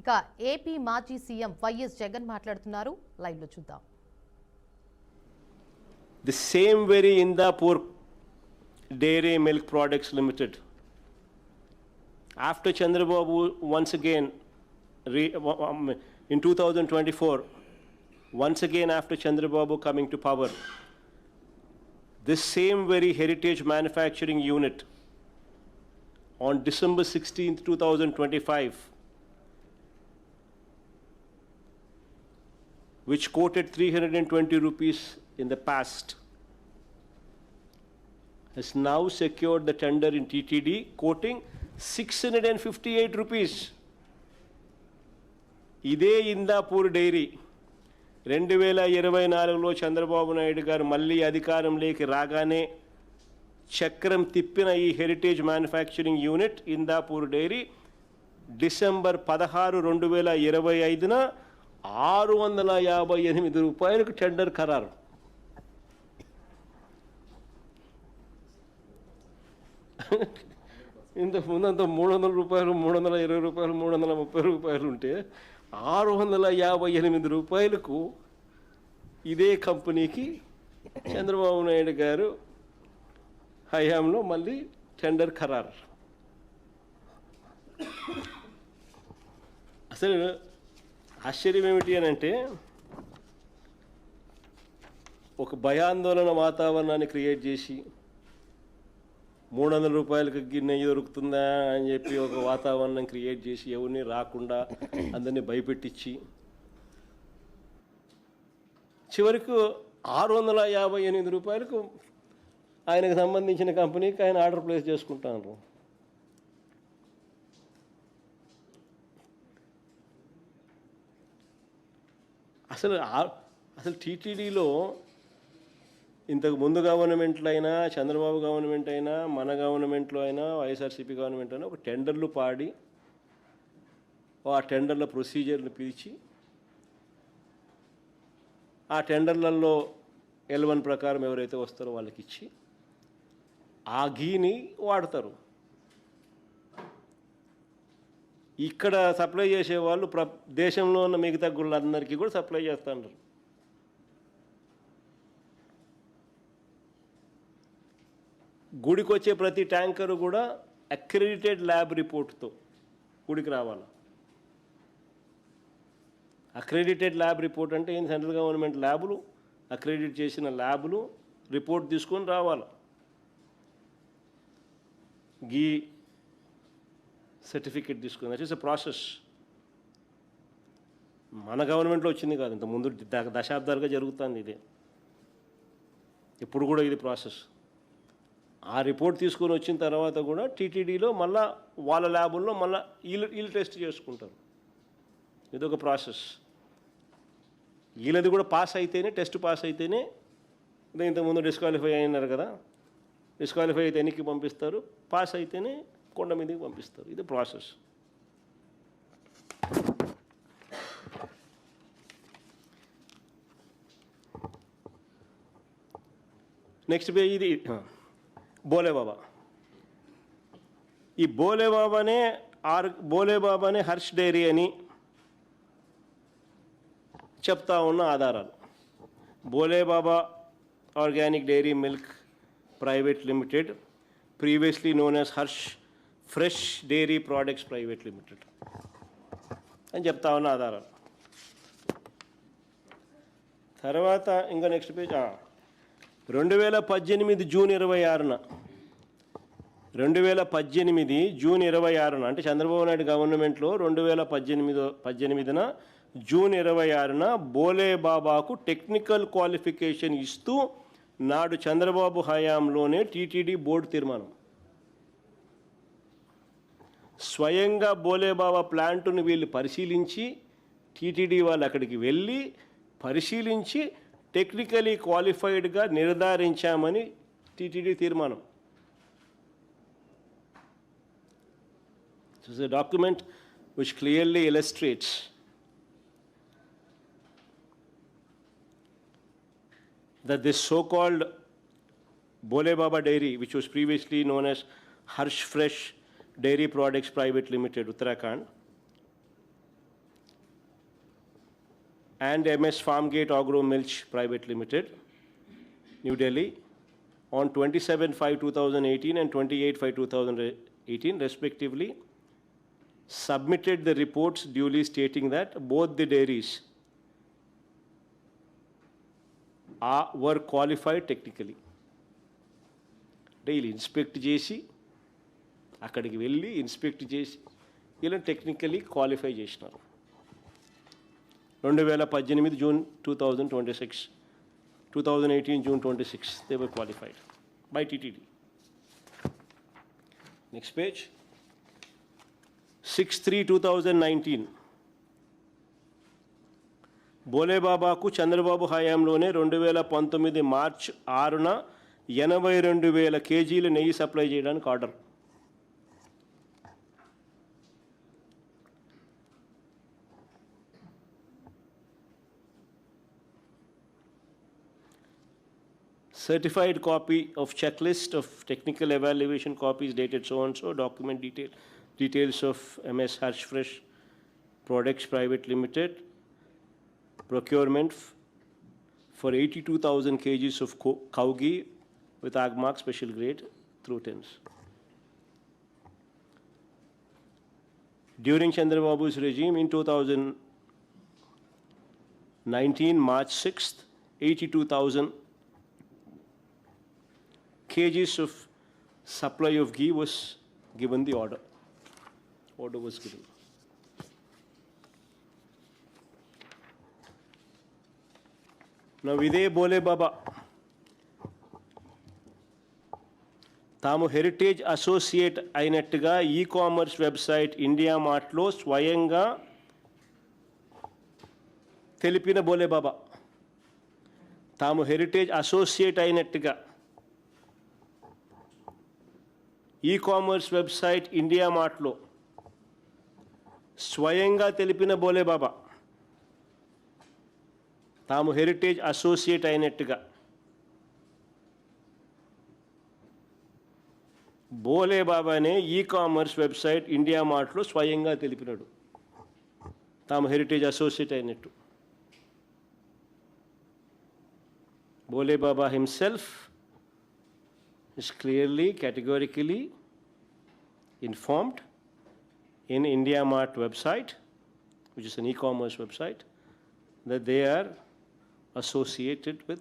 ఇక ఏపీ మాజీ CM YS Jagan మాట్లాడుతున్నారు, లైవ్ లో చూద్దాం. The same very Indapur Dairy Milk Products Limited, after Chandrababu once again in 2024, once again after Chandrababu coming to power, this same very heritage manufacturing unit on December 16th, 2025, which quoted 320 rupees in the past, has now secured the tender in TTD, quoting 658 rupees. ఇదే Indapur dairy 2024లో చంద్రబాబు నాయుడు గారు మళ్ళీ అధికారంలోకి రాగానే చక్రం తిప్పిన ఈ Heritage manufacturing unit Indapur dairy December 16, 2025న 658 రూపాయలకు టెండర్ ఖరారు. ఇంతకు ముందంతా 300 రూపాయలు, 320 రూపాయలు, 330 రూపాయలు ఉంటే 658 రూపాయలకు ఇదే కంపెనీకి చంద్రబాబు నాయుడు గారు హయాంలో మళ్ళీ టెండర్ ఖరారు. అసలు ఆశ్చర్యం ఏమిటి అని అంటే, ఒక భయాందోళన వాతావరణాన్ని క్రియేట్ చేసి 300 రూపాయలకి నెయ్యి దొరుకుతుందా అని చెప్పి ఒక వాతావరణం క్రియేట్ చేసి ఎవరిని రాకుండా అందరినీ భయపెట్టించి చివరికి 658 రూపాయలకు ఆయనకు సంబంధించిన కంపెనీకి ఆయన ఆర్డర్ ప్లేస్ చేసుకుంటారు. అసలు టీటీడీలో ఇంతకు ముందు గవర్నమెంట్లో అయినా, చంద్రబాబు గవర్నమెంట్ అయినా, మన గవర్నమెంట్లో అయినా, వైఎస్ఆర్సీపీ గవర్నమెంట్ అయినా ఒక టెండర్లు పాడి ఆ టెండర్ల ప్రొసీజర్ని పిలిచి ఆ టెండర్లలో L1 ప్రకారం ఎవరైతే వస్తారో వాళ్ళకి ఇచ్చి ఆ ఘీని వాడతారు. ఇక్కడ సప్లై చేసేవాళ్ళు దేశంలో ఉన్న మిగతా గుళ్ళందరికీ కూడా సప్లై చేస్తున్నారు. గుడికి వచ్చే ప్రతి ట్యాంకరు కూడా అక్రెడిటెడ్ ల్యాబ్ రిపోర్ట్తో గుడికి రావాలి. అక్రెడిటెడ్ ల్యాబ్ రిపోర్ట్ అంటే ఏం, సెంట్రల్ గవర్నమెంట్ ల్యాబులు, అక్రెడిట్ చేసిన ల్యాబులు రిపోర్ట్ తీసుకొని రావాలి. గీ సర్టిఫికేట్ తీసుకుని దట్ ఈస్ ఎ ప్రాసెస్. మన గవర్నమెంట్లో వచ్చింది కాదు, ఇంత ముందు దశాబ్దాలుగా జరుగుతుంది ఇదే. ఇప్పుడు కూడా ఇది ప్రాసెస్. ఆ రిపోర్ట్ తీసుకొని వచ్చిన తర్వాత కూడా టీటీడీలో మళ్ళా వాళ్ళ ల్యాబుల్లో మళ్ళీ వీళ్ళు టెస్ట్ చేసుకుంటారు. ఇదొక ప్రాసెస్. వీళ్ళది కూడా పాస్ అయితేనే, టెస్ట్ పాస్ అయితేనే, ఇంతకుముందు డిస్క్వాలిఫై అయినారు కదా, డిస్క్వాలిఫై అయితే ఎన్నికి పంపిస్తారు, పాస్ అయితేనే కొండ మీదకి పంపిస్తారు. ఇది ప్రాసెస్. నెక్స్ట్ పేజ్ ఇది బోలేబాబా. ఈ బోలేబాబానే హర్ష్ డైరీ అని చెప్తా ఉన్న ఆధారాలు. Bholebaba organic dairy milk private limited, previously known as Harsh fresh dairy products private limited అని చెప్తా ఉన్న ఆధారాలు. తర్వాత ఇంకా నెక్స్ట్ పేజ్ 2018 జూన్ 26న 2018 జూన్ 26న అంటే చంద్రబాబు నాయుడు గవర్నమెంట్లో 2018న జూన్ 26న బోలేబాబాకు టెక్నికల్ క్వాలిఫికేషన్ ఇస్తూ నాడు చంద్రబాబు హయాంలోనే టీటీడీ బోర్డు తీర్మానం. స్వయంగా బోలేబాబా ప్లాంటును వీళ్ళు పరిశీలించి, టీటీడీ వాళ్ళు అక్కడికి వెళ్ళి పరిశీలించి టెక్నికలీ క్వాలిఫైడ్గా నిర్ధారించామని టీటీడీ తీర్మానం. This is a document which clearly illustrates that this so-called Bole Baba Dairy, which was previously known as Harsh Fresh Dairy Products Private Limited, Uttarakhand, and MS Farmgate Agro Milch Private Limited, New Delhi, on 27/5/2018 and 28/5/2018 respectively, submitted the reports duly stating that both the dairies were qualified technically. Daily inspect చేసి అక్కడికి వెళ్ళి inspect చేసి ఇలా technically qualify చేసినారు. 2018 June 2026, 2018 June 26, they were qualified by TTD. Next page. 6/3/2019, బోలేబాబాకు Chandrababu హయాంలోనే 2019 March 6న 82,000 కేజీల నెయ్యి supply చేయడానికి order. Certified copy of checklist of technical evaluation copies dated so and so, document details of MS Harsh Fresh Products Private Limited, procurement for 82,000 kgs of cow ghee with Agmark special grade through tins. During Chandrababu's regime in 2019, March 6th, 82,000 kgs of supply of ghee was given the order. Order was given. Now, ఇదే బోలేబాబా తాము heritage associate అయినట్టుగా e commerce website India మార్ట్లో స్వయంగా తెలిపిన బోలేబాబా తాము heritage associate అయినట్టుగా e commerce website India మార్ట్లో స్వయంగా తెలిపిన బోలేబాబా తాము హెరిటేజ్ అసోసియేట్ అయినట్టుగా బోలేబాబానే ఈ-కామర్స్ వెబ్సైట్ ఇండియా మార్ట్లో స్వయంగా తెలిపినాడు తాము హెరిటేజ్ అసోసియేట్ అయినట్టు. Bhole Baba himself is clearly, categorically informed in IndiaMart website, which is an e-commerce website, that they are associated with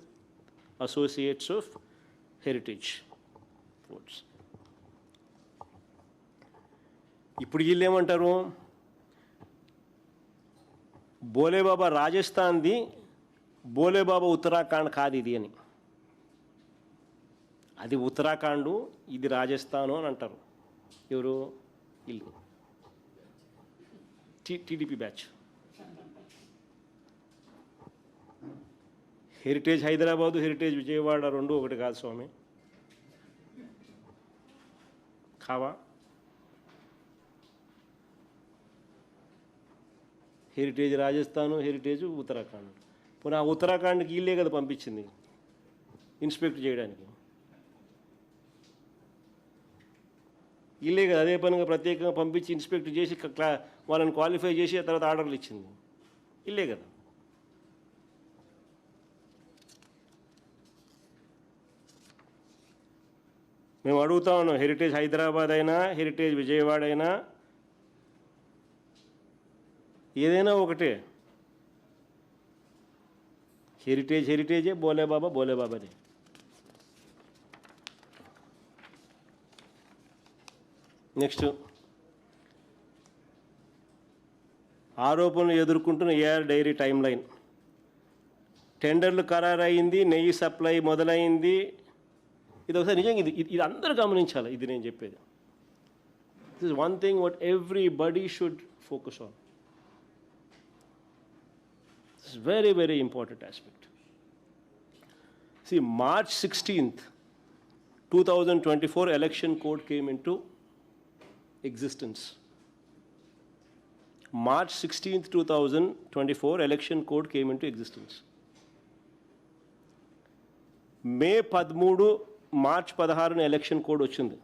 associates of heritage foods. ఇప్పుడు వీళ్ళు ఏమంటారు, బోలేబాబా రాజస్థాన్ది, బోలేబాబా ఉత్తరాఖండ్ కాదు ఇది అని. అది ఉత్తరాఖండ్, ఇది రాజస్థాను అని అంటారు. ఎవరు? వీళ్ళు TDP batch. Heritage Hyderabad, heritage Vijayawada రెండు ఒకటి కాదు స్వామి. కావా? Heritage Rajasthan, heritage Uttarakhand. పోనీ ఆ ఉత్తరాఖండ్కి వీళ్ళే కదా పంపించింది ఇన్స్పెక్ట్ చేయడానికి. వీళ్ళే కదా అదే పనిగా ప్రత్యేకంగా పంపించి ఇన్స్పెక్ట్ చేసి వాళ్ళని క్వాలిఫై చేసి ఆ తర్వాత ఆర్డర్లు ఇచ్చింది వీళ్ళే కదా. మేము అడుగుతా ఉన్నాం, హెరిటేజ్ హైదరాబాద్ అయినా హెరిటేజ్ విజయవాడ అయినా ఏదైనా ఒకటే. హెరిటేజే, బోలేబాబానే. నెక్స్ట్, ఆరోపణలు ఎదుర్కొంటున్న ఏఆర్ డైరీ టైం లైన్. టెండర్లు ఖరారయింది, నెయ్యి సప్లై మొదలైంది. ఇది ఒకసారి నిజంగా ఇది అందరూ గమనించాలి. ఇది నేను చెప్పేది. This is one thing what everybody should focus on. This is very very important aspect. See, March 16th, 2024 election code came into existence. March 16th, 2024 election code came into existence. May 13, March 16 election code వచ్చింది.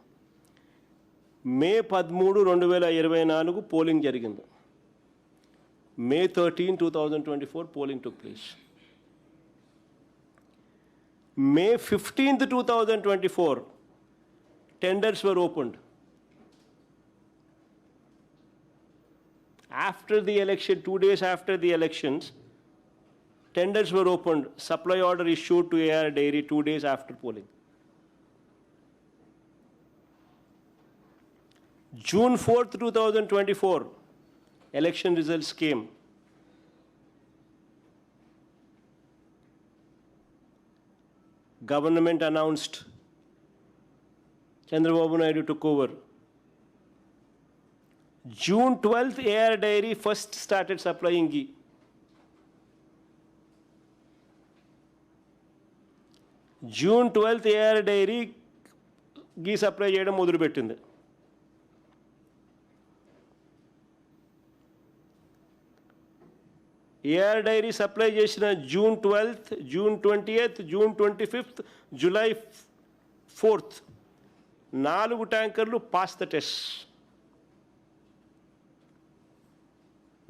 May 13, 2024 polling జరిగింది. May 13, 2024, polling took place. May 15th, 2024, tenders were opened. After the election, 2 days after the elections, tenders were opened. Supply order issued to AR Dairy 2 days after polling. June 4th, 2024, election results came. Government announced. Chandrababu Naidu took over. June 12th, AR Dairy first started supplying ghee. June 12th, AR Dairy ghee supply చేయడం మొదలుపెట్టింది. AR Dairy supply చేసిన June 12th, June 20th, June 25th, July 4th 4 ట్యాంకర్లు pass the test.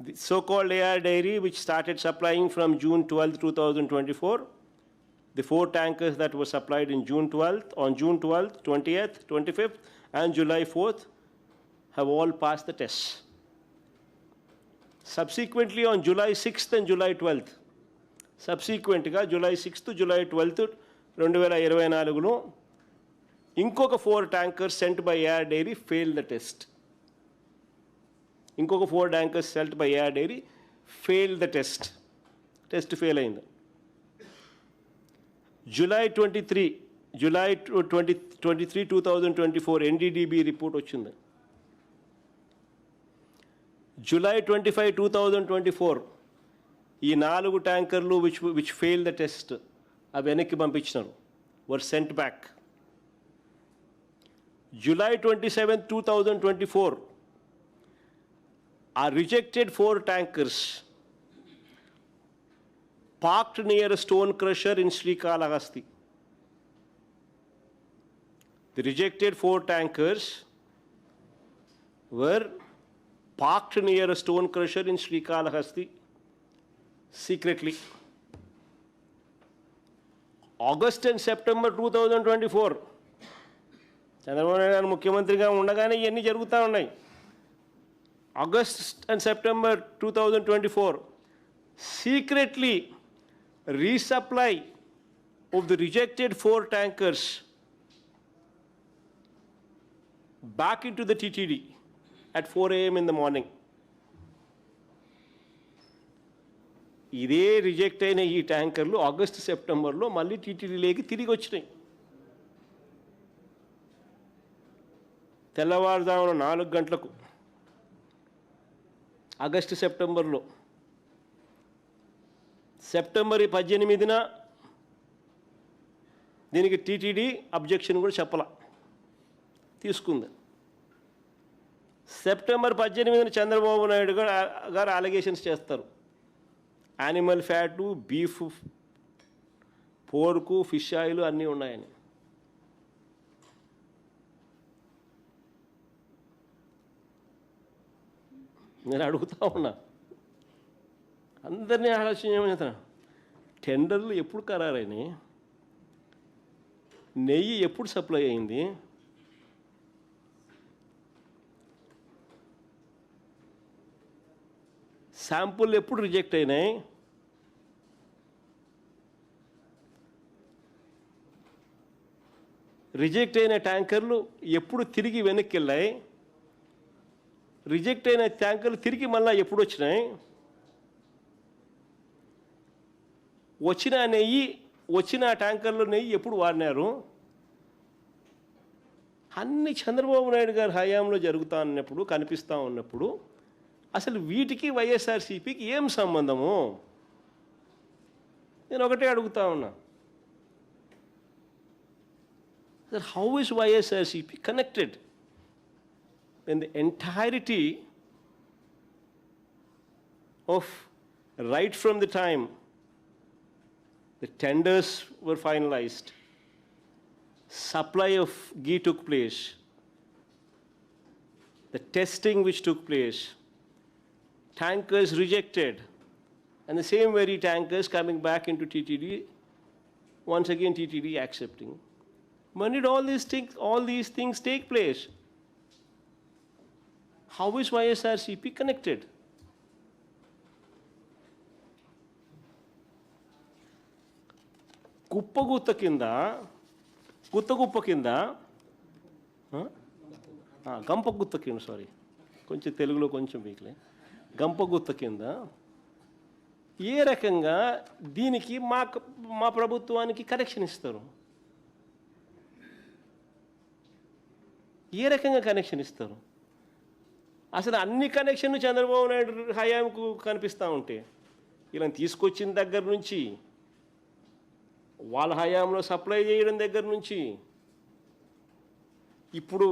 The so-called AR Dairy, which started supplying from June 12th, 2024, the 4 tankers that were supplied in June 12th, on June 12th, 20th, 25th, and July 4th, have all passed the test. Subsequently, on July 6th and July 12th, July 6th to July 12th, 2024, ఇంకొక 4 tankers sent by AR Dairy failed the test. ఇంకొక 4 tankers sent by AR Dairy failed the test. Test fail అయింది. July 23, 2024 NDDB report వచ్చింది. July 25, 2024 ఈ 4 ట్యాంకర్లు which failed the test అవి వెనక్కి పంపించినారు, were sent back. July 27, 2024 are rejected 4 tankers parked near a stone crusher in Srikalahasti. The rejected 4 tankers were parked near a stone crusher in Srikalahasti secretly. August and September 2024, Chandrababu Naidu గారు ముఖ్యమంత్రిగా ఉండగానే ఇవన్నీ జరుగుతూ ఉన్నాయి. August and September 2024, secretly resupply of the rejected 4 tankers back into the TTD at 4 a.m. in the morning. ఇదే reject అయిన ఈ ట్యాంకర్లు ఆగస్టు సెప్టెంబర్లో మళ్ళీ టీటీడీలోకి తిరిగి వచ్చినాయి. తెల్లవారుజామున 4 గంటలకు ఆగస్టు సెప్టెంబర్లో. సెప్టెంబర్ 18న దీనికి టీటీడీ అబ్జెక్షన్ కూడా చెప్పాల, తీసుకుంది. సెప్టెంబర్ 18న చంద్రబాబు నాయుడు గారు అలిగేషన్స్ చేస్తారు. Animal fat, beef, పోర్కు, fish oil అన్నీ ఉన్నాయని. నేను అడుగుతా ఉన్నా, అందరినీ ఆలోచన చేయమని చెప్తాను. టెండర్లు ఎప్పుడు ఖరారైనాయి? నెయ్యి ఎప్పుడు సప్లై అయింది? శాంపుల్ ఎప్పుడు రిజెక్ట్ అయినాయి? రిజెక్ట్ అయిన ట్యాంకర్లు ఎప్పుడు తిరిగి వెనక్కి వెళ్ళాయి? రిజెక్ట్ అయిన ట్యాంకర్లు తిరిగి మళ్ళీ ఎప్పుడు వచ్చినాయి? వచ్చిన ట్యాంకర్లో నెయ్యి ఎప్పుడు వాడినారు? అన్ని చంద్రబాబు నాయుడు గారి హయాంలో జరుగుతూ ఉన్నప్పుడు, కనిపిస్తూ ఉన్నప్పుడు అసలు వీటికి వైఎస్ఆర్సీపీకి ఏం సంబంధము? నేను ఒకటే అడుగుతా ఉన్నా. How is YSRCP connected when the entirety of right from the time the tenders were finalized, supply of ghee took place, the testing which took place, tankers rejected, and the same very tankers coming back into TTD, once again TTD accepting. When did all these things take place? How is YSRCP connected? గుప్ప కింద గంప గుత్త కింద, sorry కొంచెం తెలుగులో కొంచెం వీక్లే, గంప గుత్త కింద ఏ రకంగా దీనికి మా ప్రభుత్వానికి కనెక్షన్ ఇస్తారు? ఏ రకంగా కనెక్షన్ ఇస్తారు? అసలు అన్ని కనెక్షన్లు చంద్రబాబు నాయుడు హయాంకు కనిపిస్తూ ఉంటే, ఇలా తీసుకొచ్చిన దగ్గర నుంచి, వాళ్ళ హయాంలో సప్లై చేయడం దగ్గర నుంచి, ఇప్పుడు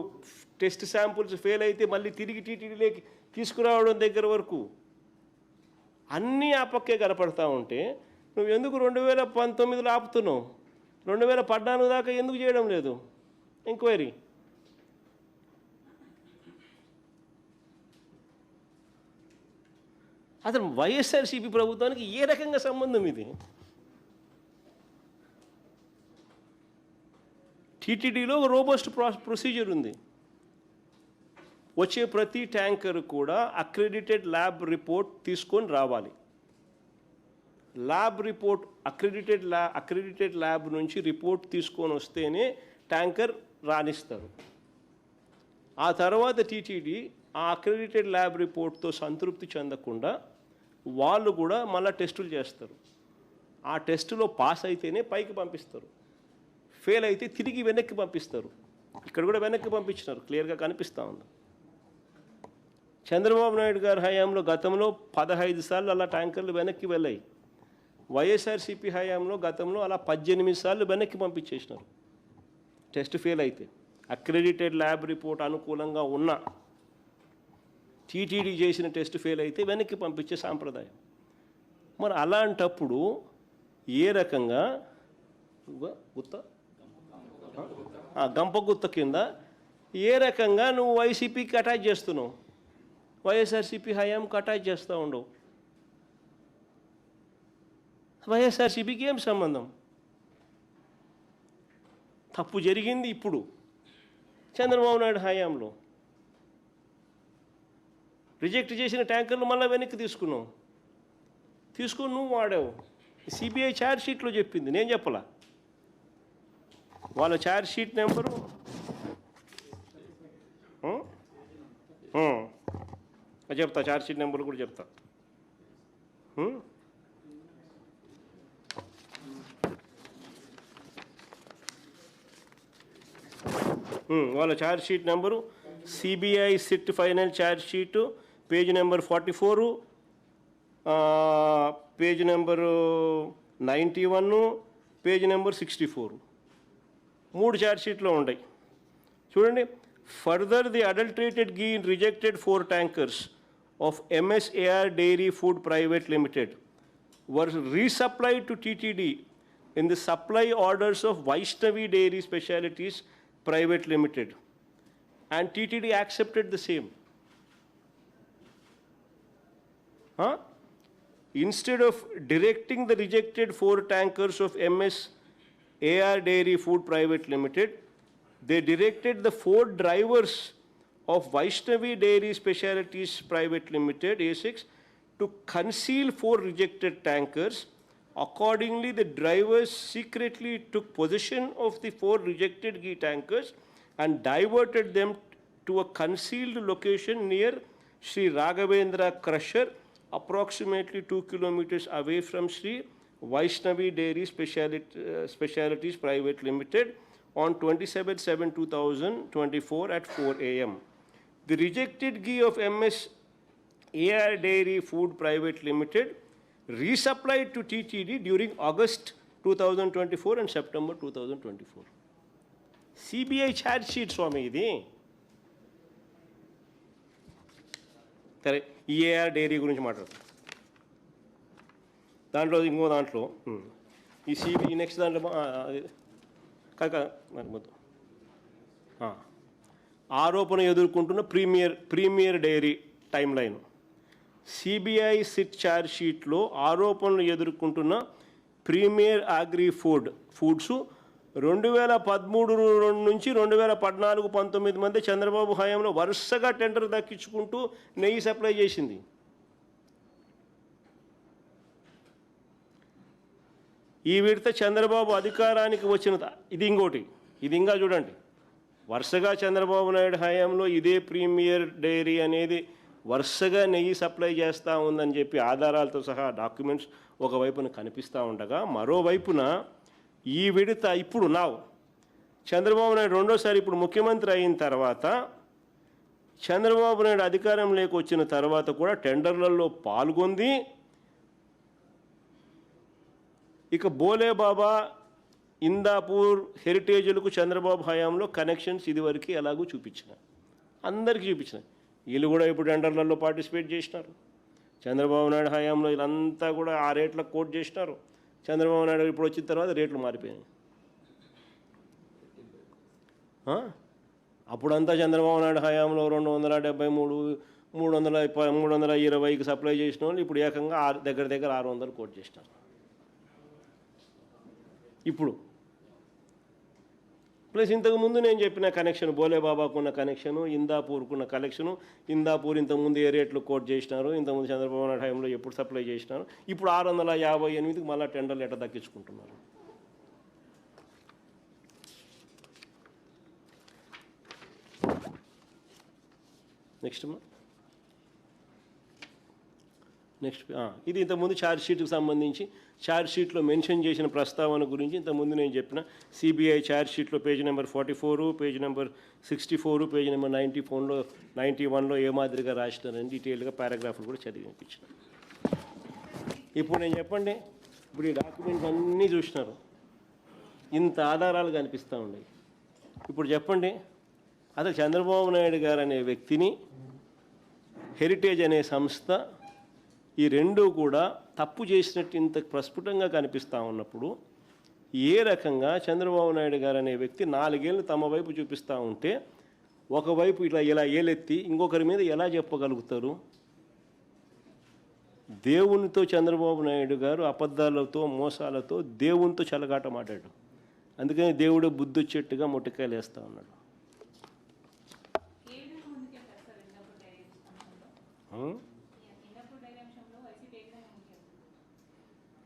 టెస్ట్ శాంపుల్స్ ఫెయిల్ అయితే మళ్ళీ తిరిగి టీటీడీలోకి తీసుకురావడం దగ్గర వరకు అన్నీ ఆ పక్కే కనపడతా ఉంటే, నువ్వు ఎందుకు 2019లో ఆపుతున్నావు? 2014 దాకా ఎందుకు చేయడం లేదు ఎంక్వైరీ? అసలు వైఎస్ఆర్సీపీ ప్రభుత్వానికి ఏ రకంగా సంబంధం ఇది? టీటీడీలో ఒక రోబస్ట్ ప్రొసీజర్ ఉంది. వచ్చే ప్రతి ట్యాంకర్ కూడా అక్రెడిటెడ్ ల్యాబ్ రిపోర్ట్ తీసుకొని రావాలి. ల్యాబ్ రిపోర్ట్ అక్రెడిటెడ్ ల్యాబ్ నుంచి రిపోర్ట్ తీసుకొని వస్తేనే ట్యాంకర్ రాణిస్తారు. ఆ తర్వాత టీటీడీ ఆ అక్రెడిటెడ్ ల్యాబ్ రిపోర్ట్తో సంతృప్తి చెందకుండా వాళ్ళు కూడా మళ్ళీ టెస్టులు చేస్తారు. ఆ టెస్టులో పాస్ అయితేనే పైకి పంపిస్తారు, ఫెయిల్ అయితే తిరిగి వెనక్కి పంపిస్తారు. ఇక్కడ కూడా వెనక్కి పంపించినారు, క్లియర్గా కనిపిస్తూ ఉంది. చంద్రబాబు నాయుడు గారి హయాంలో గతంలో 15 సార్లు అలా ట్యాంకర్లు వెనక్కి వెళ్ళాయి. వైఎస్ఆర్సీపీ హయాంలో గతంలో అలా 18 సార్లు వెనక్కి పంపించేసినారు టెస్ట్ ఫెయిల్ అయితే. అక్రెడిటెడ్ ల్యాబ్ రిపోర్ట్ అనుకూలంగా ఉన్న టీటీడీ చేసిన టెస్ట్ ఫెయిల్ అయితే వెనక్కి పంపించే సాంప్రదాయం. మరి అలాంటప్పుడు ఏ రకంగా గంప గుత్త కింద ఏ రకంగా నువ్వు వైసీపీకి అటాచ్ చేస్తున్నావు? వైఎస్ఆర్సీపీ హయాంకి అటాచ్ చేస్తూ ఉండవు. వైఎస్ఆర్సీపీకి ఏం సంబంధం? తప్పు జరిగింది ఇప్పుడు చంద్రబాబు నాయుడు హయాంలో. రిజెక్ట్ చేసిన ట్యాంకర్లు మళ్ళీ వెనక్కి తీసుకుని నువ్వు వాడావు. సిబిఐ ఛార్జ్ షీట్లో చెప్పింది, నేను చెప్పలా. వాళ్ళ ఛార్జ్ షీట్ నెంబరు చెప్తా, ఛార్జ్ షీట్ నెంబర్ కూడా చెప్తా. వాళ్ళ charge sheet number CBI SIT final charge sheet, page number 44, page number 91, page number 64. 3 charge షీట్లో ఉన్నాయి చూడండి. Further the adulterated ghee rejected 4 tankers of MSAR Dairy Food Private Limited were resupplied to TTD in the supply orders of Vaishnavi Dairy Specialities Private Limited, and TTD accepted the same. Instead of directing the rejected 4 tankers of MSAR Dairy Food Private Limited, they directed the 4 drivers of Vaishnavi Dairy Specialities Private Limited, A6, to conceal 4 rejected tankers. Accordingly, the drivers secretly took possession of the 4 rejected ghee tankers and diverted them to a concealed location near Sri Raghavendra Crusher, approximately 2 kilometers away from Sri Vaishnavi Dairy Specialities Private Limited on 27/7/2024 at 4 a.m. The rejected ghee of MSAR Dairy Food Private Limited resupplied to TTD during August 2024 and September 2024. CBI charge sheet స్వామి ఇది. సరే, EAR dairy గురించి మాట్లాడతాం. దాంట్లో ఇంకో దాంట్లో ఈ next దాంట్లో ఆరోపణ ఎదుర్కొంటున్న premier dairy timeline. CBI SIT charge షీట్లో ఆరోపణలు ఎదుర్కొంటున్న ప్రీమియర్ అగ్రి ఫుడ్స్ 2013 నుంచి 2014-19 మధ్య చంద్రబాబు హయాంలో వరుసగా టెండర్ దక్కించుకుంటూ నెయ్యి సప్లై చేసింది. ఈ విడత చంద్రబాబు అధికారానికి వచ్చిన ఇది ఇంకోటి, ఇది ఇంకా చూడండి, వరుసగా చంద్రబాబు నాయుడు హయాంలో ఇదే ప్రీమియర్ డైరీ అనేది వరుసగా నెయ్యి సప్లై చేస్తూ ఉందని చెప్పి ఆధారాలతో సహా డాక్యుమెంట్స్ ఒకవైపున కనిపిస్తూ ఉండగా, మరోవైపున ఈ విడత ఇప్పుడు చంద్రబాబు నాయుడు రెండోసారి ఇప్పుడు ముఖ్యమంత్రి అయిన తర్వాత చంద్రబాబు నాయుడు అధికారంలోకి వచ్చిన తర్వాత కూడా టెండర్లలో పాల్గొంది. ఇక బోలేబాబా, ఇందాపూర్ హెరిటేజ్లకు చంద్రబాబు హయాంలో కనెక్షన్స్ ఇదివరకు ఎలాగూ చూపించిన, అందరికీ చూపించిన. వీళ్ళు కూడా ఇప్పుడు టెండర్లలో పార్టిసిపేట్ చేసినారు. చంద్రబాబు నాయుడు హయాంలో వీళ్ళంతా కూడా ఆ రేట్లకు కోట్ చేసినారు. చంద్రబాబు నాయుడు ఇప్పుడు వచ్చిన తర్వాత రేట్లు మారిపోయాయి. అప్పుడంతా చంద్రబాబు నాయుడు హయాంలో 273, 320కి సప్లై చేసిన వాళ్ళు ఇప్పుడు ఏకంగా దగ్గర 600 కోట్ చేసినారు. ఇప్పుడు ప్లస్ ఇంతకుముందు నేను చెప్పిన కనెక్షన్, బోలేబాబాకున్న కనెక్షను, ఇందాపూర్కున్న కనెక్షను, ఇందాపూర్ ఇంతకుముందు ఏ రేట్లు కోట్ చేసినారు, ఇంతకుముందు చంద్రబాబు నాయుడు టైంలో ఎప్పుడు సప్లై చేసినారు, ఇప్పుడు 658కి మళ్ళీ టెండర్లు ఎట్లా దక్కించుకుంటున్నారు. నెక్స్ట్ ఇది ఇంతకుముందు ఛార్జ్ షీట్కి సంబంధించి ఛార్జ్ షీట్లో మెన్షన్ చేసిన ప్రస్తావన గురించి ఇంతకుముందు నేను చెప్పిన సిబిఐ ఛార్జ్ షీట్లో page number 44, page number 64, page number 91లో ఏ మాదిరిగా రాసినారని డీటెయిల్గా పారాగ్రాఫ్లు కూడా చదివి వినిపించిన. ఇప్పుడు నేను చెప్పండి, ఇప్పుడు ఈ డాక్యుమెంట్స్ అన్నీ చూసినారు, ఇంత ఆధారాలు కనిపిస్తూ ఉన్నాయి. ఇప్పుడు చెప్పండి, అసలు చంద్రబాబు నాయుడు గారు అనే వ్యక్తిని, హెరిటేజ్ అనే సంస్థ, ఈ రెండూ కూడా తప్పు చేసినట్టు ఇంత ప్రస్ఫుటంగా కనిపిస్తూ ఉన్నప్పుడు ఏ రకంగా చంద్రబాబు నాయుడు గారు అనే వ్యక్తి 4 ఏళ్ళు తమ వైపు చూపిస్తూ ఉంటే ఒకవైపు ఇలా ఏలెత్తి ఇంకొకరి మీద ఎలా చెప్పగలుగుతారు? దేవునితో చంద్రబాబు నాయుడు గారు అబద్ధాలతో, మోసాలతో దేవునితో చెలగాట మాట్లాడు. అందుకని దేవుడు బుద్ధి వచ్చేట్టుగా మొట్టకాయలు వేస్తూ ఉన్నాడు.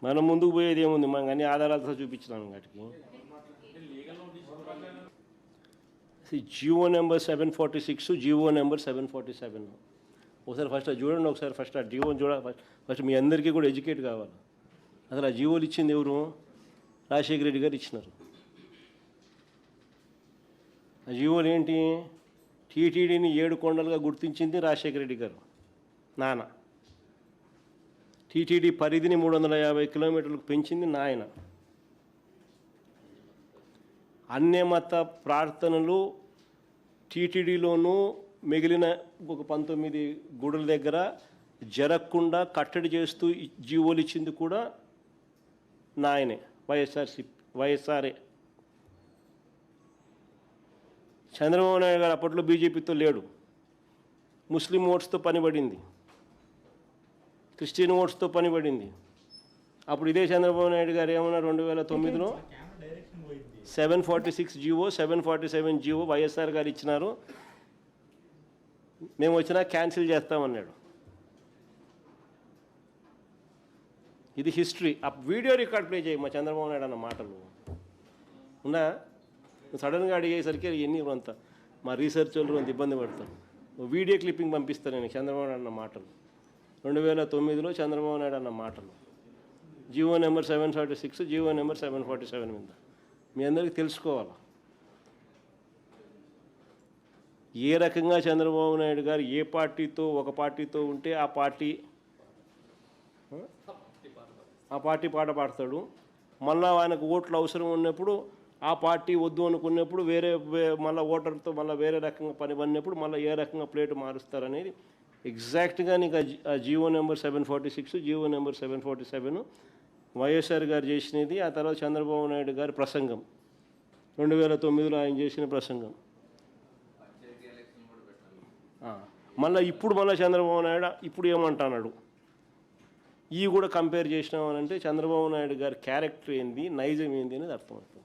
మనం ముందుకు పోయేది ఏముంది, మనం అన్ని ఆధారాలతో చూపించినాం. వాటికి జియో నెంబర్ 746, జియో నెంబర్ 747. ఒకసారి ఫస్ట్ అది చూడండి, ఒకసారి ఫస్ట్ ఆ జియోని ఫస్ట్ మీ అందరికీ కూడా ఎడ్యుకేట్ కావాలి. అసలు ఆ జియోలు ఇచ్చింది ఎవరు? రాజశేఖర రెడ్డి గారు ఇచ్చినారు. ఆ జియోలు ఏంటి? టీటీడీని 7 కొండలుగా గుర్తించింది రాజశేఖర రెడ్డి గారు నాన్న. టీటీడీ పరిధిని 350 కిలోమీటర్లకు పెంచింది నాయన. అన్యమత ప్రార్థనలు టీటీడీలోనూ మిగిలిన ఒక 19 గుడుల దగ్గర జరగకుండా కట్టడి చేస్తూ జీవోలు ఇచ్చింది కూడా నాయనే, వైఎస్ఆర్ఏ. చంద్రబాబు నాయుడు గారు అప్పట్లో బీజేపీతో లేడు, ముస్లిం ఓట్స్తో పనిపడింది, క్రిస్టియన్ ఓట్స్తో పనిపడింది. అప్పుడు ఇదే చంద్రబాబు నాయుడు గారు ఏమన్నా 2009లో 746 జీవో, 747 జీవో వైఎస్ఆర్ గారు ఇచ్చినారు, మేము వచ్చినా క్యాన్సిల్ చేస్తామన్నాడు. ఇది హిస్టరీ. ఆ వీడియో రికార్డ్ ప్లే చేయి మా చంద్రబాబు నాయుడు అన్న మాటలు ఉన్నా. సడన్గా అడిగేసరికి ఎన్ని అంతా మా రీసెర్చ్ వాళ్ళు అంత ఇబ్బంది పడతారు. వీడియో క్లిప్పింగ్ పంపిస్తాను నేను చంద్రబాబు నాయుడు అన్న మాటలు, 2009లో చంద్రబాబు నాయుడు అన్న మాటలు. జియో నెంబర్ 746, జియో నెంబర్ 747 మీద మీ అందరికీ తెలుసుకోవాలి ఏ రకంగా చంద్రబాబు నాయుడు గారు ఏ పార్టీతో ఒక పార్టీతో ఉంటే ఆ పార్టీ పాట పాడతాడు. మళ్ళీ ఆయనకు ఓట్లు అవసరం ఉన్నప్పుడు ఆ పార్టీ వద్దు అనుకున్నప్పుడు మళ్ళీ ఓటర్తో మళ్ళీ వేరే రకంగా పని పడినప్పుడు మళ్ళీ ఏ రకంగా ప్లేట్ మారుస్తారనేది ఎగ్జాక్ట్గా నీకు ఆ జియో నెంబర్ 746, జియో నెంబర్ 747 వైఎస్ఆర్ గారు చేసినది. ఆ తర్వాత చంద్రబాబు నాయుడు గారి ప్రసంగం 2009లో ఆయన చేసిన ప్రసంగం. మళ్ళీ చంద్రబాబు నాయుడు ఇప్పుడు ఏమంటున్నాడు, ఇవి కూడా కంపేర్ చేసినామనంటే చంద్రబాబు నాయుడు గారి క్యారెక్టర్ ఏంది, నైజం ఏంది అనేది అర్థమవుతుంది.